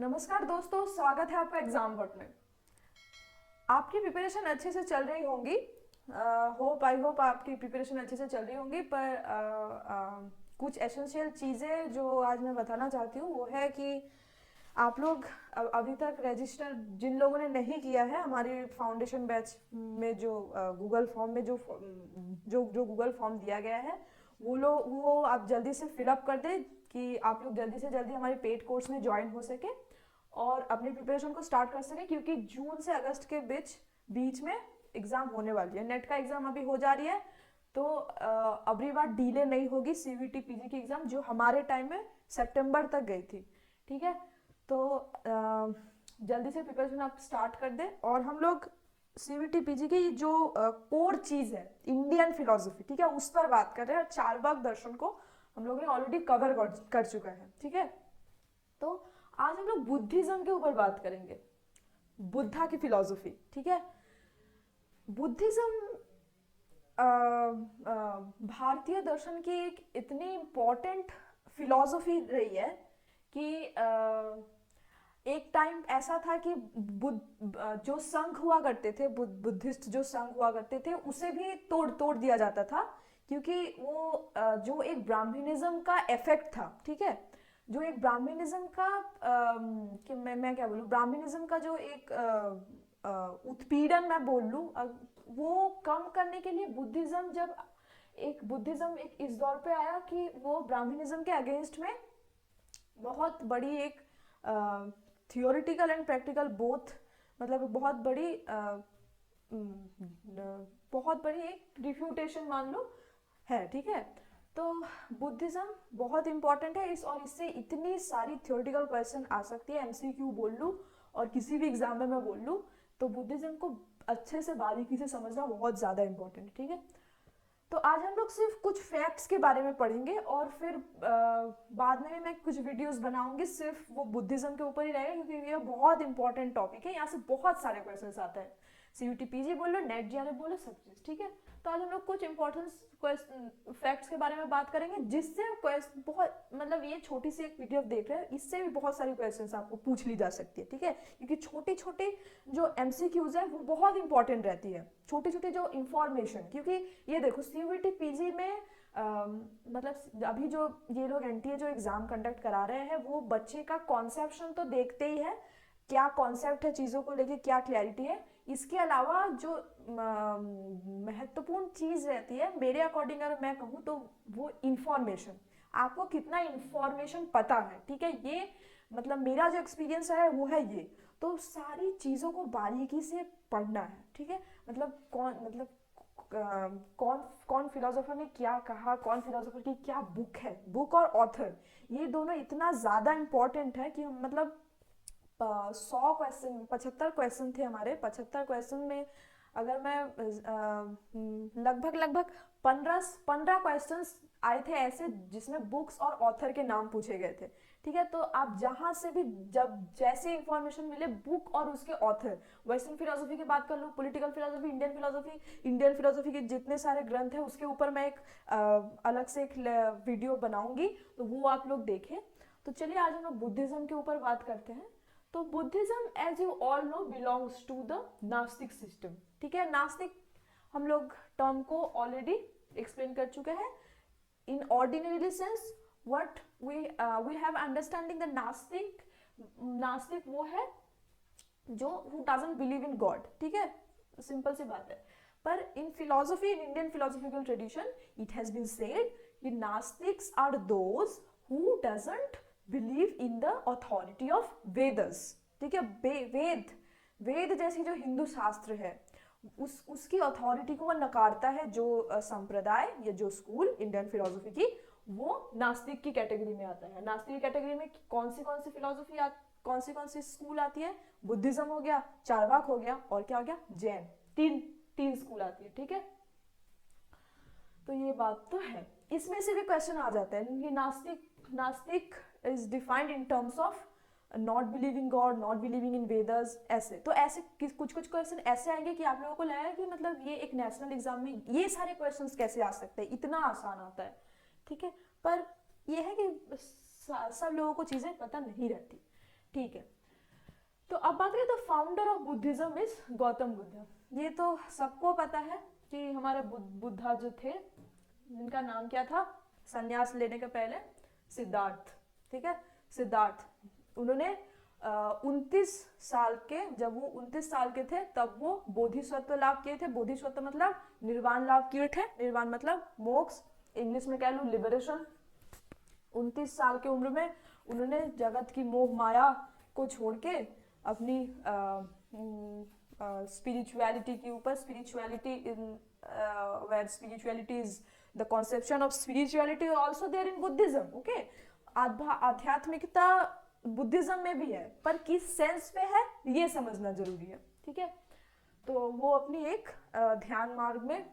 नमस्कार दोस्तों, स्वागत है आपका एग्जाम वर्ड में। आपकी प्रिपरेशन अच्छे से चल रही होंगी। आई होप आपकी प्रिपरेशन अच्छे से चल रही होंगी, पर कुछ एसेंशियल चीज़ें जो आज मैं बताना चाहती हूँ वो है कि आप लोग अभी तक रजिस्टर जिन लोगों ने नहीं किया है हमारी फाउंडेशन बैच में, जो गूगल फॉर्म में जो गूगल फॉर्म दिया गया है, वो आप जल्दी से फिलअप कर दें कि आप लोग जल्दी से जल्दी हमारे पेड कोर्स में ज्वाइन हो सके और अपनी प्रिपरेशन को स्टार्ट कर सकें, क्योंकि जून से अगस्त के बीच बीच में एग्ज़ाम होने वाली है। नेट का एग्ज़ाम अभी हो जा रही है, तो अगली बार डिले नहीं होगी सीवीटी पीजी की एग्ज़ाम जो हमारे टाइम में सितंबर तक गई थी। ठीक है, तो जल्दी से प्रिपरेशन आप स्टार्ट कर दें। और हम लोग सीवीटी पीजी की जो कोर चीज़ है इंडियन फिलोसफी, ठीक है, उस पर बात कर रहे हैं। चारवाक दर्शन को हम लोग ने ऑलरेडी कवर कर चुका है। ठीक है, तो आज हम लोग बुद्धिज्म के ऊपर बात करेंगे, बुद्धा की फिलॉसफी। ठीक है, बुद्धिज्म भारतीय दर्शन की एक इतनी इम्पोर्टेंट फिलॉसफी रही है कि एक टाइम ऐसा था कि जो संघ हुआ करते थे, बुद्धिस्ट जो संघ हुआ करते थे, उसे भी तोड़ तोड़ दिया जाता था, क्योंकि वो जो एक ब्राह्मणिज्म का इफेक्ट था। ठीक है, जो एक ब्राह्मणिज्म का कि मैं क्या बोलूँ, ब्राह्मणिज्म का जो एक उत्पीड़न मैं बोल लूँ, वो कम करने के लिए बुद्धिज्म एक इस दौर पे आया कि वो ब्राह्मणिज्म के अगेंस्ट में बहुत बड़ी एक थियोरिटिकल एंड प्रैक्टिकल बोथ, मतलब बहुत बड़ी एक रिफ्यूटेशन मान लो है। ठीक है, तो बुद्धिज्म बहुत इंपॉर्टेंट है और इससे इतनी सारी थियोरिटिकल क्वेश्चन आ सकती है, एमसीक्यू बोल लूँ और किसी भी एग्जाम में मैं बोल लूँ, तो बुद्धिज्म को अच्छे से बारीकी से समझना बहुत ज़्यादा इंपॉर्टेंट है। ठीक है, तो आज हम लोग सिर्फ कुछ फैक्ट्स के बारे में पढ़ेंगे और फिर बाद में मैं कुछ वीडियोस बनाऊंगी सिर्फ वो बुद्धिज्म के ऊपर ही रहेगा, क्योंकि ये बहुत इंपॉर्टेंट टॉपिक है। यहाँ से बहुत सारे क्वेश्चंस आते हैं, सीयूटी पीजी बोलो, नेट जीआरएफ बोलो, सब चीज़। ठीक है, तो आज हम लोग कुछ इंपॉर्टेंट फैक्ट्स के बारे में बात करेंगे, जिससे बहुत मतलब ये छोटी सी एक वीडियो देख रहे हैं, इससे भी बहुत सारी क्वेश्चंस आपको पूछ ली जा सकती है। ठीक है, क्योंकि छोटी छोटी जो एमसीक्यूज है वो बहुत इंपॉर्टेंट रहती है, छोटी छोटी जो इंफॉर्मेशन। क्योंकि ये देखो सीयूटी पीजी में मतलब अभी जो ये लोग एनटीए जो एग्जाम कंडक्ट करा रहे हैं, वो बच्चे का कॉन्सेप्शन तो देखते ही है, क्या कॉन्सेप्ट है, चीज़ों को लेके क्या क्लैरिटी है। इसके अलावा जो महत्वपूर्ण चीज़ रहती है मेरे अकॉर्डिंग, अगर मैं कहूँ तो वो इंफॉर्मेशन, आपको कितना इंफॉर्मेशन पता है। ठीक है, ये मतलब मेरा जो एक्सपीरियंस है वो है ये। तो सारी चीज़ों को बारीकी से पढ़ना है। ठीक है, मतलब कौन कौन फिलोसोफर ने क्या कहा, कौन फिलोसोफर की क्या बुक है, बुक और ऑथर, ये दोनों इतना ज़्यादा इम्पोर्टेंट है कि मतलब 100 क्वेश्चन, 75 क्वेश्चन थे हमारे। 75 क्वेश्चन में अगर मैं लगभग लगभग 15 क्वेश्चन आए थे ऐसे जिसमें बुक्स और ऑथर के नाम पूछे गए थे। ठीक है, तो आप जहाँ से भी जब जैसे इंफॉर्मेशन मिले, बुक और उसके ऑथर, वेस्टर्न फिलोसफी की बात कर लूँ, पॉलिटिकल फिलोसफी, इंडियन फिलोसफी के जितने सारे ग्रंथ हैं उसके ऊपर मैं एक अलग से एक वीडियो बनाऊंगी, तो वो आप लोग देखें। तो चलिए आज हम लोग बुद्धिज्म के ऊपर बात करते हैं। तो Buddhism as you all know belongs to the nastik system. ठीक है, नास्तिक हम लोग टर्म को ऑलरेडी एक्सप्लेन कर चुके हैं। In ordinary sense what we have understanding the नास्तिक, नास्तिक वो है जो who doesn't believe in God. ठीक है, सिंपल सी बात है। पर इन philosophy, in Indian philosophical tradition, it has been said कि नास्तिक्स are those who doesn't believe in the authority of Vedas. ठीक है, वेद जैसी जो हिंदू शास्त्र है उसकी अथॉरिटी को वो नकारता है। जो संप्रदाय या जो स्कूल इंडियन फिलोसफी की, वो नास्तिक की कैटेगरी में आता है। नास्तिक की कैटेगरी में कौन सी फिलोसफी कौन सी स्कूल आती है? बुद्धिज्म हो गया, चारवाक हो गया, और क्या हो गया, जैन। तीन तीन स्कूल आती है। ठीक है, तो ये बात तो है। इसमें से भी क्वेश्चन आ जाता है कि नास्तिक is defined in terms of not believing God, not believing in वेदर्स, ऐसे। तो ऐसे कुछ क्वेश्चन ऐसे आएंगे कि आप लोगों को लगेगा कि मतलब ये एक नेशनल एग्जाम में ये सारे क्वेश्चंस कैसे आ सकते हैं, इतना आसान आता है। ठीक है, पर ये है कि सब लोगों को चीज़ें पता नहीं रहती। ठीक है, तो अब बात करें तो founder of Buddhism is Gautam Buddha. ये तो सबको पता है कि हमारे बुद्धा जो थे, जिनका नाम क्या था संन्यास लेने के पहले, सिद्धार्थ। ठीक है, सिद्धार्थ। उन्होंने 29 साल के, जब वो 29 साल के थे तब वो बोधिसत्व लाभ किए थे। बोधिसत्व मतलब निर्वाण लाभ किए थे। निर्वाण मतलब मोक्ष, इंग्लिश में कह लो लिबरेशन। 29 साल की उम्र में उन्होंने जगत की मोह माया को छोड़ के अपनी स्पिरिचुअलिटी के ऊपर, spirituality in where spirituality is the conception of spirituality also there in Buddhism. Okay, आध्यात्मिकता बुद्धिज्म में भी है, पर किस सेंस में है ये समझना जरूरी है। ठीक है, तो वो अपनी एक ध्यान मार्ग में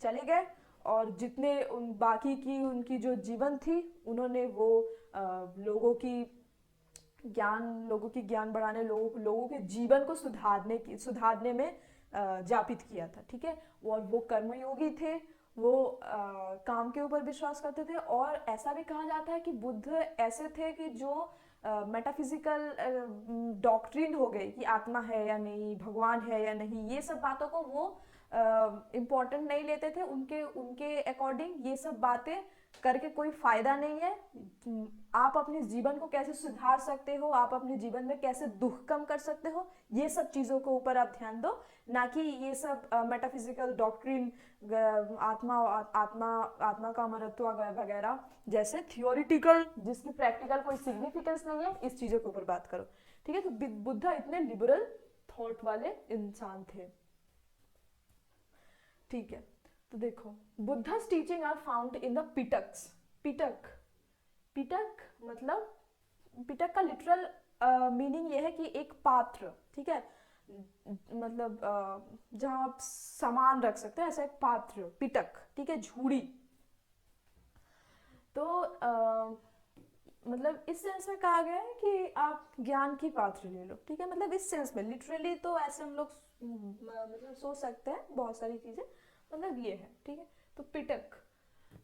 चले गए और जितने उन बाकी की उनकी जो जीवन थी, उन्होंने वो लोगों की ज्ञान बढ़ाने, लोगों के जीवन को सुधारने में जापित किया था। ठीक है, और वो कर्मयोगी थे, वो काम के ऊपर विश्वास करते थे। और ऐसा भी कहा जाता है कि बुद्ध ऐसे थे कि जो मेटाफिजिकल डॉक्ट्रिन हो गई कि आत्मा है या नहीं, भगवान है या नहीं, ये सब बातों को वो इम्पोर्टेंट नहीं लेते थे। उनके अकॉर्डिंग ये सब बातें करके कोई फायदा नहीं है। आप अपने जीवन को कैसे सुधार सकते हो, आप अपने जीवन में कैसे दुख कम कर सकते हो, ये सब चीज़ों के ऊपर आप ध्यान दो, ना कि ये सब मेटाफिजिकल डॉक्ट्रिन, आत्मा का अमरत्व वगैरह जैसे थियोरिटिकल, जिसकी प्रैक्टिकल कोई सिग्निफिकेंस नहीं है, इस चीज़ों के ऊपर बात करो। ठीक है, तो बुद्धा इतने लिबरल थॉट वाले इंसान थे। ठीक है, तो देखो बुद्धा's teaching are found in the पिटक्स। पिटक मतलब, पिटक का लिटरल मीनिंग ये है कि एक पात्र। ठीक है, मतलब जहाँ आप सामान रख सकते हैं, ऐसा एक पात्र, पिटक। ठीक है, झूड़ी। तो मतलब इस सेंस में कहा गया है कि आप ज्ञान की पात्र ले लो। ठीक है, मतलब इस सेंस में, लिटरली तो ऐसे हम लोग मतलब सोच सकते हैं बहुत सारी चीजें, मतलब ये है। ठीक है, तो पिटक,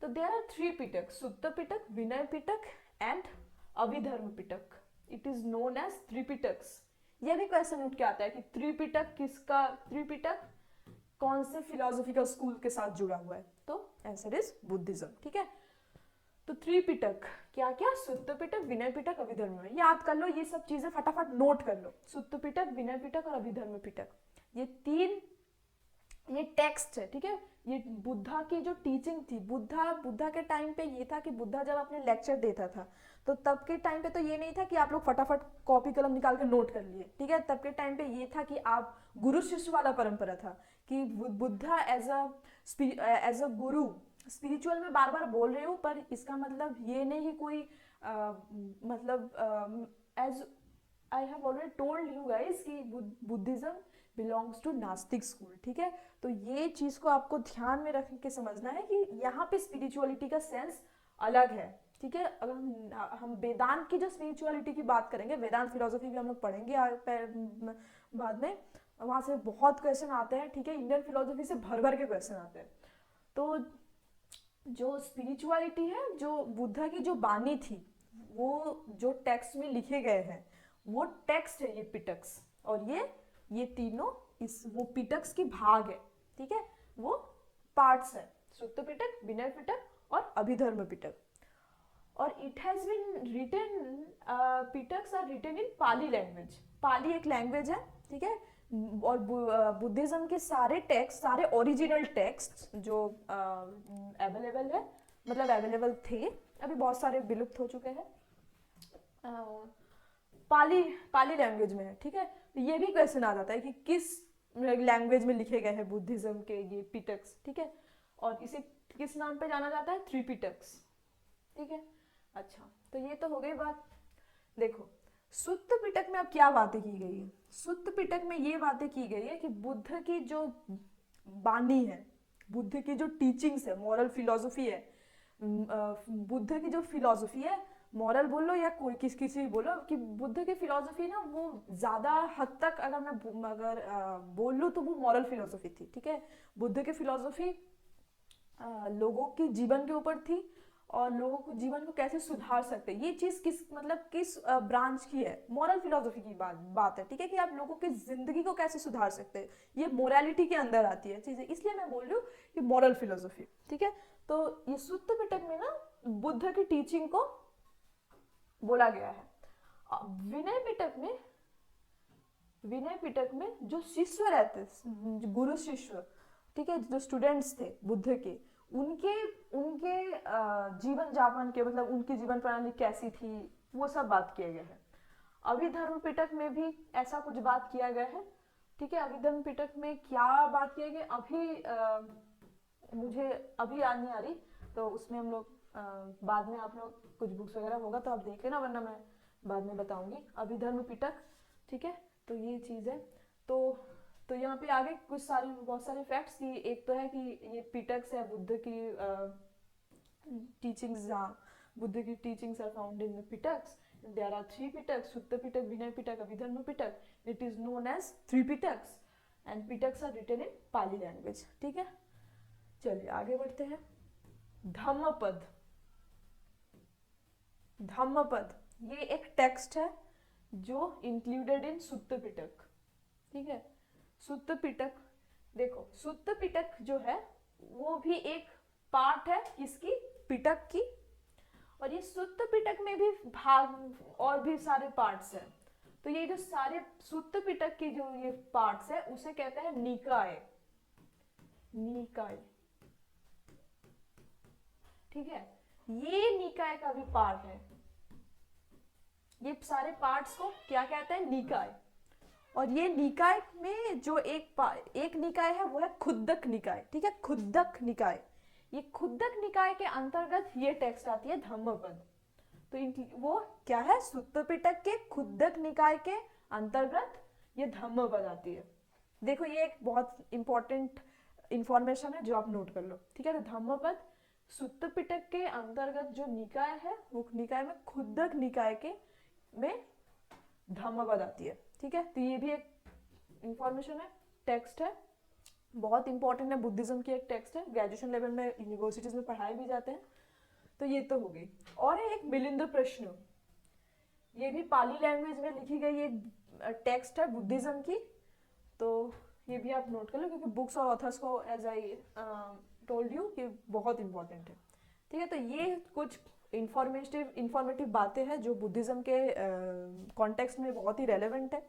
तो there are 3 Pitaka, Sutta Pitaka, Vinaya Pitaka and Abhidharma Pitaka. It is known as त्रिपिटक्स। ये भी क्वेश्चन उठ के आता है कि त्रिपिटक किसका, त्रिपिटक कौन से फिलोसॉफिकल स्कूल के साथ जुड़ा हुआ है, तो आंसर इज बुद्धिज्म। ठीक है, तो त्रिपिटक क्या क्या, सुत्त पिटक, विनय पिटक, अभिधर्म। याद कर लो ये सब चीजें, फटाफट नोट कर लो। सुत्त पिटक, विनय पिटक और अभिधर्म पिटक, ये 3 ये टेक्स्ट है। ठीक है, ये बुद्धा की जो टीचिंग थी, बुद्धा के टाइम पे ये था कि बुद्धा जब अपने लेक्चर देता था, तो तब के टाइम पे तो ये नहीं था कि आप लोग फटाफट कॉपी कलम निकाल के नोट कर लिए। ठीक है, तब के टाइम पे ये था कि आप गुरु शिष्य वाला परंपरा था कि Buddha as a Guru, spiritual में बार बार बोल रही हूँ, पर इसका मतलब ये नहीं कोई मतलब as I have already told you guys कि Buddhism belongs to nastik school. ठीक है, तो ये चीज को आपको ध्यान में रख के समझना है कि यहाँ पे स्पिरिचुअलिटी का सेंस अलग है। ठीक है, अगर हम वेदांत की जो स्पिरिचुअलिटी की बात करेंगे, वेदांत फिलोसफी भी हम लोग पढ़ेंगे बाद में, वहां से बहुत क्वेश्चन आते हैं। ठीक है, इंडियन फिलोसफी से भर भर के क्वेश्चन आते हैं। तो जो स्पिरिचुअलिटी है, जो बुद्धा की जो बानी थी, वो जो टेक्स्ट में लिखे गए हैं, वो टेक्स्ट है ये पिटक्स। और ये तीनों इस वो पिटक्स की भाग है। ठीक है, वो पार्ट्स है, सुत्त पिटक, विनय पिटक और अभिधर्म पिटक। और it has been written, Pitakas are written in Pali language. Pali एक लैंग्वेज है। ठीक है, और बुद्धिज्म के सारे टेक्स्ट, सारे ओरिजिनल टेक्स्ट जो अवेलेबल है, मतलब अवेलेबल थे, अभी बहुत सारे विलुप्त हो चुके हैं, पाली लैंग्वेज में है। ठीक है, तो ये भी क्वेश्चन आ जाता है कि किस लैंग्वेज में लिखे गए हैं बुद्धिज्म के ये पिटक्स। ठीक है, और इसे किस नाम पे जाना जाता है, त्रिपिटक्स। ठीक है, अच्छा, तो ये तो हो गई बात। देखो सुत्त पिटक में अब क्या बातें की गई है। सुत्त पिटक में ये बातें की गई है कि बुद्ध की जो बानी है, बुद्ध की जो टीचिंग्स है, मॉरल फिलोसफी है, बुद्ध की जो फिलोसफी है, मॉरल बोलो या कोई किसी बोलो, कि बुद्ध की फिलोसफी ना वो ज्यादा हद तक अगर मैं बोल लूँ तो वो मॉरल फिलोसफी थी। ठीक है, बुद्ध की फिलोसफी लोगों के जीवन के ऊपर थी और लोगों को जीवन को कैसे सुधार सकते हैं, ये चीज किस मतलब किस ब्रांच की है, मॉरल फिलोसफी की बात है, ठीक है, कि आप लोगों की जिंदगी को कैसे सुधार सकते हैं, ये मोरालिटी के अंदर आती है चीजें, इसलिए मैं बोल रही हूँ कि मॉरल फिलोसफी, ठीक है। तो ये सुत्त पिटक में ना बुद्ध की टीचिंग को बोला गया है। विनय पिटक में, विनय पिटक में जो शिष्य रहते, गुरु शिष्य, ठीक है, जो स्टूडेंट्स थे बुद्ध के, उनके उनके जीवन जापन के मतलब उनकी जीवन प्रणाली कैसी थी, वो सब बात किया गया है। अभिधर्म पिटक में भी ऐसा कुछ बात किया गया है, ठीक है। अभिधर्म पिटक में क्या बात किया गया अभी मुझे अभी याद नहीं आ रही, तो उसमें हम लोग बाद में, आप लोग कुछ बुक्स वगैरह होगा तो आप देख लेना, वरना मैं बाद में बताऊंगी। अभिधर्म पिटक, ठीक है, तो ये चीज़ है। तो यहाँ पे आगे कुछ बहुत सारे फैक्ट्स की, एक तो है कि ये पिटक्स है बुद्ध की टीचिंग्स, जहाँ बुद्ध की teachings are found in Pitakas. There are 3 Pitakas, Sutta Pitaka, Vinaya Pitaka, Abhidharma Pitaka. It is known as 3 Pitakas and Pitakas are written in Pali language, ठीक है। चलिए आगे बढ़ते हैं। धम्मपद, धम्मपद ये एक टेक्स्ट है जो इंक्लूडेड इन सुत्त पिटक, ठीक है। सुत्त पिटक, देखो सुत्त पिटक जो है वो भी एक पार्ट है किसकी, पिटक की, और ये सुत्त पिटक में भी भाग और भी सारे पार्ट्स हैं। तो ये जो सारे सुत्त पिटक की जो ये पार्ट्स है उसे कहते हैं निकाय, निकाय, ठीक है। ये निकाय का भी पार्ट है, ये सारे पार्ट्स को क्या कहते हैं, निकाय। और ये निकाय में जो एक निकाय है वो है खुद्दक निकाय, ठीक है, खुद्दक निकाय। ये खुद्दक निकाय के अंतर्गत ये टेक्स्ट आती है धम्मपद। तो वो क्या है, सुत्त पिटक के खुद्दक निकाय के अंतर्गत ये धम्मपद आती है। देखो ये एक बहुत इंपॉर्टेंट इंफॉर्मेशन है जो आप नोट कर लो, ठीक है। तो धम्मपद सुत्त पिटक के अंतर्गत जो निकाय है वो निकाय में खुद्दक निकाय के में धम्मपद आती है, ठीक है। तो ये भी एक इंफॉर्मेशन है, टेक्स्ट है, बहुत इंपॉर्टेंट है, बुद्धिज्म की एक टेक्स्ट है, ग्रेजुएशन लेवल में यूनिवर्सिटीज में पढ़ाए भी जाते हैं। तो ये तो हो गई। और है एक मिलिंद प्रश्न, ये भी पाली लैंग्वेज में लिखी गई एक टेक्स्ट है बुद्धिज्म की। तो ये भी आप नोट कर लो, क्योंकि बुक्स और ऑथर्स को एज आई टोल्ड यू कि बहुत इंपॉर्टेंट है, ठीक है। तो ये कुछ इंफॉर्मेटिव बातें हैं जो बुद्धिज्म के कॉन्टेक्स्ट में बहुत ही रेलेवेंट है।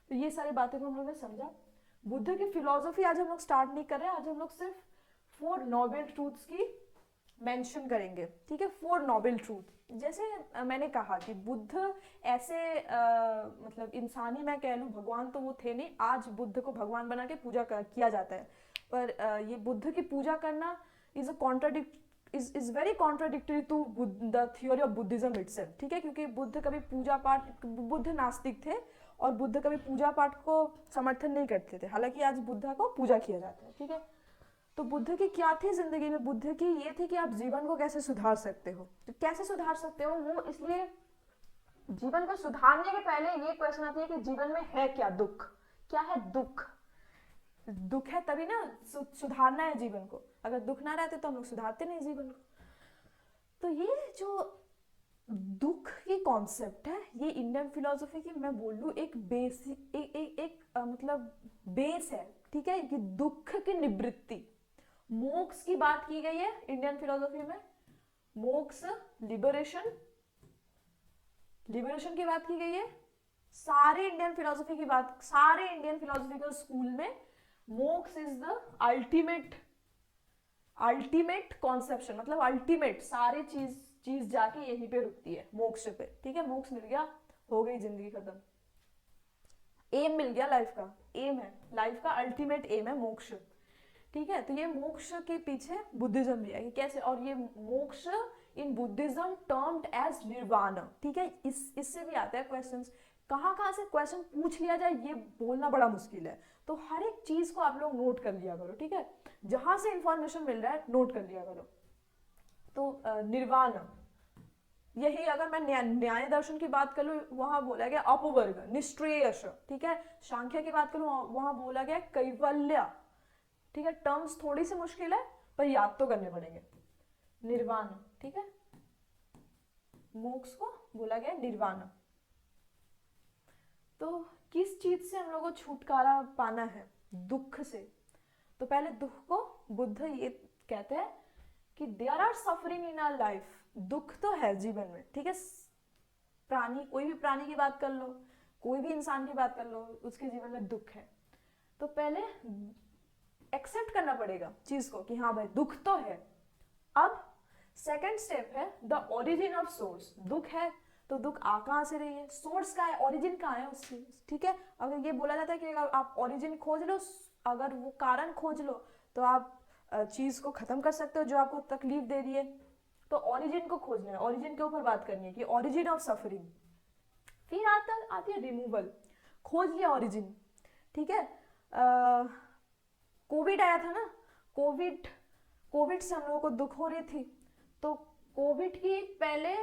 तो ये सारी बातें को हम लोग ने समझा। बुद्ध की फिलॉसफी आज हम लोग स्टार्ट नहीं कर रहे हैं, आज हम लोग सिर्फ 4 नोबल ट्रूथ्स की मेंशन करेंगे, ठीक है। 4 नोबल ट्रूथ, जैसे मैंने कहा कि बुद्ध ऐसे मतलब इंसानी, मैं कह लूँ भगवान तो वो थे नहीं, आज बुद्ध को भगवान बना के पूजा किया जाता है, पर ये बुद्ध की पूजा करना is a is very contradictory to the theory of Buddhism itself, ठीक है। क्योंकि बुद्ध कभी पूजा पाठ, बुद्ध नास्तिक थे और बुद्ध कभी पूजा पाठ को समर्थन नहीं करते थे, हालांकि आज बुद्ध को पूजा किया जाता है, ठीक है। तो बुद्ध की क्या थी जिंदगी में, बुद्ध की ये थी कि आप जीवन को कैसे सुधार सकते हो। तो कैसे सुधार सकते हो वो, इसलिए जीवन को सुधारने के पहले ये क्वेश्चन आती है कि जीवन में है क्या, दुख क्या है, दुख, दुख है तभी ना सुधारना है जीवन को, अगर दुख ना रहते तो हम लोग सुधारते नहीं जीवन को। तो ये जो दुख की कॉन्सेप्ट है, ये इंडियन फिलोसफी की मैं बोल लूँ एक बेसिक एक मतलब बेस है, ठीक है, कि दुख की निवृत्ति, मोक्ष की बात की गई है इंडियन फिलोसफी में, मोक्ष, लिबरेशन, लिबरेशन की बात की गई है। सारे इंडियन फिलोसफी की बात, सारे इंडियन फिलोसफिकल स्कूल में मोक्ष इज द अल्टीमेट कॉन्सेप्शन, मतलब अल्टीमेट, सारी चीज जाके यहीं पे रुकती है, मोक्ष पे, ठीक है। मोक्ष मिल गया, हो गई जिंदगी खत्म, एम मिल गया लाइफ का, एम है लाइफ का, अल्टीमेट एम है मोक्ष, ठीक है। तो ये मोक्ष के पीछे बुद्धिज्म भी है, कैसे, और ये मोक्ष in Buddhism termed as nirvana, ठीक है। इससे भी आता है क्वेश्चंस, कहाँ से क्वेश्चन पूछ लिया जाए ये बोलना बड़ा मुश्किल है, तो हर एक चीज को आप लोग नोट कर लिया करो, ठीक है। जहां से इंफॉर्मेशन मिल रहा है नोट कर लिया करो। तो निर्वाण, यही अगर मैं न्याय दर्शन की बात करूँ वहां बोला गया अपवर्ग, निष्क्रियश, ठीक है। सांख्य की बात करूँ वहां बोला गया कैवल्य, ठीक है। टर्म्स थोड़ी सी मुश्किल है पर याद तो करने पड़ेंगे। निर्वाण, ठीक है। मोक्ष को बोला गया निर्वाणा। तो किस चीज से हम लोग को छुटकारा पाना है? दुख से। तो पहले दुख को बुद्ध ये कहते हैं कि there are suffering in our life, दुख तो है जीवन में, ठीक है। प्राणी, कोई भी प्राणी की बात कर लो, कोई भी इंसान की बात कर लो, उसके जीवन में दुख है। तो पहले एक्सेप्ट करना पड़ेगा चीज को कि हाँ भाई दुख तो है। अब सेकंड स्टेप है द ओरिजिन ऑफ सोर्स। दुख है तो दुख आ कहाँ से रही है, सोर्स का है, ओरिजिन कहाँ है उसकी, ठीक है। अगर ये बोला जाता है कि अगर आप ओरिजिन खोज लो, अगर वो कारण खोज लो तो आप चीज को खत्म कर सकते हो जो आपको तकलीफ दे रही है। तो ओरिजिन को खोजना है, ओरिजिन के ऊपर बात करनी है कि ओरिजिन ऑफ सफरिंग। फिर आती है रिमूवल। खोज लिया ओरिजिन, ठीक है। कोविड आया था ना, कोविड से हम लोगों को दुख हो रही थी, तो कोविड की पहले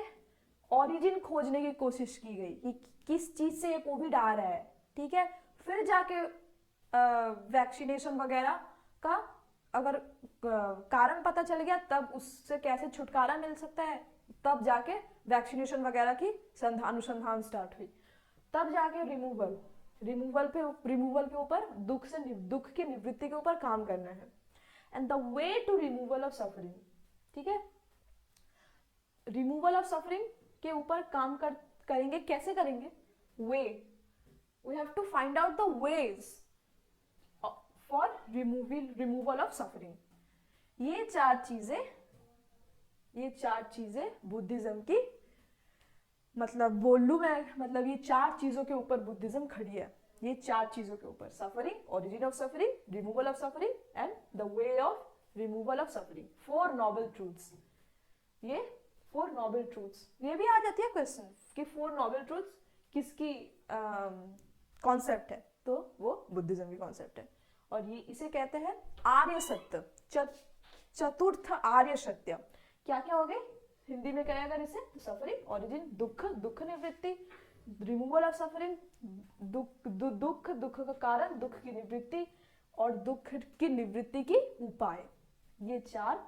ओरिजिन खोजने की कोशिश की गई कि किस चीज से ये कोविड आ रहा है, ठीक है। फिर जाके वैक्सीनेशन वगैरह का अगर कारण पता चल गया, तब उससे कैसे छुटकारा मिल सकता है, तब जाके वैक्सीनेशन वगैरह की अनुसंधान स्टार्ट हुई। तब जाके रिमूवल के ऊपर दुख की निवृत्ति के ऊपर काम करना है। And the way to removal of suffering, ठीक है। रिमूवल ऑफ सफरिंग के ऊपर काम करेंगे, कैसे करेंगे? We have to find out the ways for removal of suffering. ये चार चीजें बुद्धिज्म की, मतलब बोल लूं मैं, मतलब ये चार चीजों के ऊपर बुद्धिज्म खड़ी है। ये चार चीजों के ऊपर, suffering, origin of suffering, removal of suffering and the way of removal of suffering. 4 noble truths. ये 4 नोबल ट्रूथ्स, ये भी आ जाती है क्वेश्चन कि 4 नोबल ट्रूथ्स किसकी कॉन्सेप्ट है, तो वो बुद्धिज्म की कॉन्सेप्ट है। और ये इसे कहते हैं आर्य सत्य, चतुर्थ आर्य सत्य। क्या क्या हो गए हिंदी में कहें अगर इसे? सफरिंग, ओरिजिन, दुख निवृत्ति, रिमूवल ऑफ सफरिंग, दुख का कारण, दुख की निवृत्ति, और दुख की निवृत्ति की उपाय। ये 4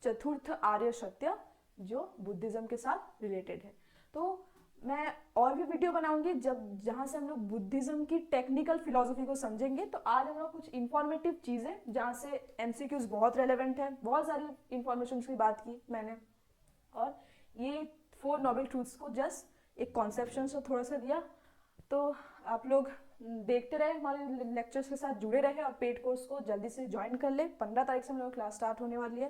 चतुर्थ आर्य सत्य जो बुद्धिज्म के साथ रिलेटेड है। तो मैं और भी वीडियो बनाऊंगी जहां से हम लोग बुद्धिज्म की टेक्निकल फिलोसफी को समझेंगे। तो आज हम लोग कुछ इंफॉर्मेटिव चीजें जहां से एमसीक्यूज बहुत रेलेवेंट है, बहुत सारी इंफॉर्मेशन की बात की मैंने, और ये 4 नोबल ट्रूथ्स को जस्ट एक कॉन्सेप्शन से थोड़ा सा दिया। तो आप लोग देखते रहे, हमारे लेक्चर्स के साथ जुड़े रहे, और पेड कोर्स को जल्दी से ज्वाइन कर ले। 15 तारीख से हम लोग क्लास स्टार्ट होने वाली है।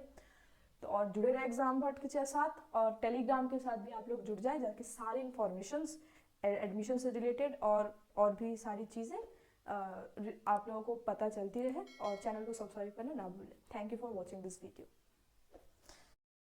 तो और जुड़े रहे एग्जाम भट्ट के साथ, और टेलीग्राम के साथ भी आप लोग जुड़ जाए, जाके सारी इंफॉर्मेशंस एडमिशन से रिलेटेड और भी सारी चीज़ें आप लोगों को पता चलती रहे। और चैनल को सब्सक्राइब करना ना भूलें। Thank you for watching this video.